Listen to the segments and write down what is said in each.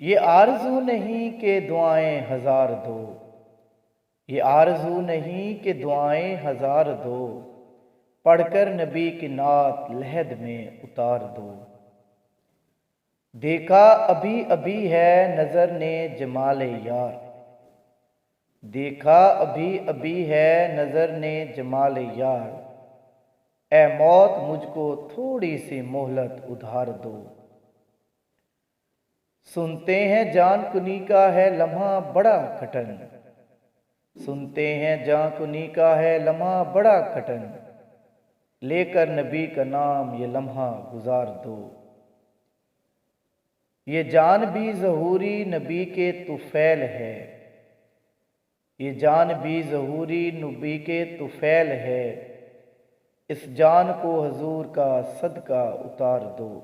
یہ آرزو نہیں کہ دعائیں ہزار دو، یہ آرزو نہیں کہ دعائیں ہزار دو، پڑھ کر نبی کی نعت لحد میں اتار دو۔ دیکھا ابھی ابھی ہے نظر نے جمال یار، دیکھا ابھی ابھی ہے نظر نے جمال یار، اے موت مجھ کو تھوڑی سی مہلت ادھار دو۔ سنتے ہیں جان کنی کا ہے لمحہ بڑا کٹن، سنتے ہیں جان کنی کا ہے لمحہ بڑا کٹن، لے کر نبی کا نام یہ لمحہ گزار دو۔ یہ جان بھی ظہوری نبی کے طفیل ہے، یہ جان بھی ظہوری نبی کے طفیل ہے، اس جان کو حضور کا صدقہ اتار دو۔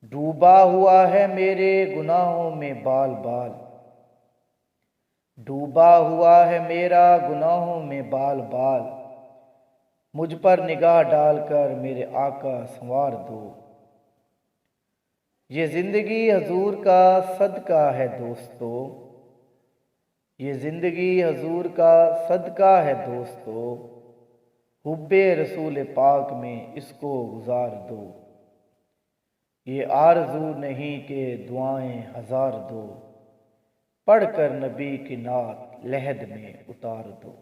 ڈوبا ہوا ہے میرے گناہوں میں بال بال، ڈوبا ہوا ہے میرا گناہوں میں بال بال، مجھ پر نگاہ ڈال کر میرے آقا سنوار دو۔ یہ زندگی حضور کا صدقہ ہے دوستو، یہ زندگی حضور کا صدقہ ہے دوستو، حب رسول پاک میں اس کو گزار دو۔ یہ آرزو نہیں کہ دعائیں ہزار دو، پڑھ کر نبی کی نعت لحد میں اتار دو۔